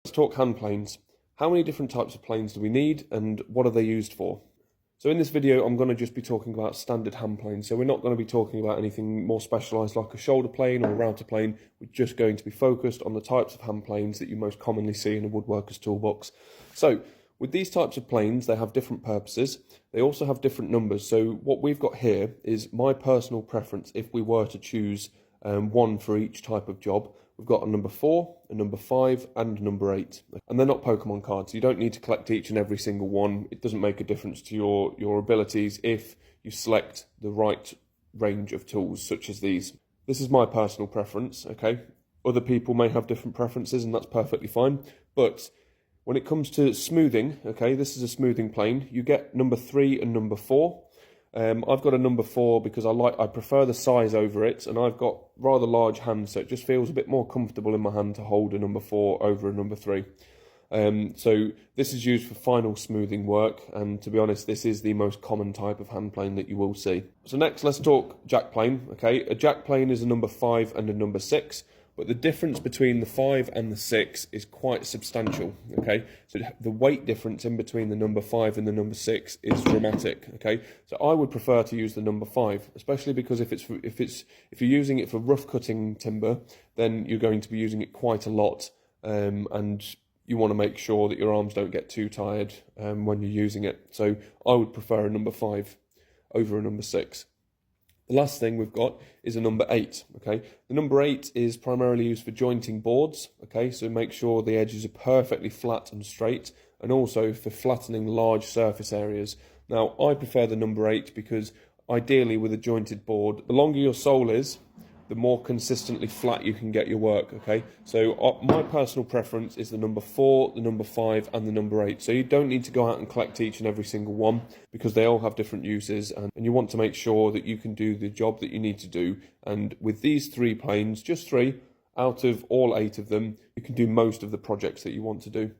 Let's talk hand planes. How many different types of planes do we need and what are they used for? So in this video, I'm going to just be talking about standard hand planes. So we're not going to be talking about anything more specialised like a shoulder plane or a router plane. We're just going to be focused on the types of hand planes that you most commonly see in a woodworker's toolbox. So with these types of planes, they have different purposes. They also have different numbers. So what we've got here is my personal preference if we were to choose one for each type of job. We've got a number 4, a number 5 and a number 8. And they're not Pokemon cards. You don't need to collect each and every single one. It doesn't make a difference to your abilities if you select the right range of tools such as these. This is my personal preference, okay? Other people may have different preferences and that's perfectly fine. But when it comes to smoothing, okay, this is a smoothing plane. You get number 3 and number 4. I've got a number 4 because I prefer the size over it, and I've got rather large hands, so it just feels a bit more comfortable in my hand to hold a number 4 over a number 3. So this is used for final smoothing work, and to be honest, this is the most common type of hand plane that you will see. So next, let's talk jack plane. Okay, a jack plane is a number 5 and a number 6. But the difference between the 5 and the 6 is quite substantial, okay? So the weight difference in between the number 5 and the number 6 is dramatic, okay? So I would prefer to use the number 5, especially because if you're using it for rough cutting timber, then you're going to be using it quite a lot, and you want to make sure that your arms don't get too tired when you're using it. So I would prefer a number 5 over a number 6. The last thing we've got is a number 8, okay? The number 8 is primarily used for jointing boards, okay? So make sure the edges are perfectly flat and straight, and also for flattening large surface areas. Now, I prefer the number 8 because ideally with a jointed board, the longer your sole is, the more consistently flat you can get your work, okay? So my personal preference is the number 4, the number 5 and the number 8. So you don't need to go out and collect each and every single one because they all have different uses, and you want to make sure that you can do the job that you need to do. And with these 3 planes, just 3 out of all 8 of them, you can do most of the projects that you want to do.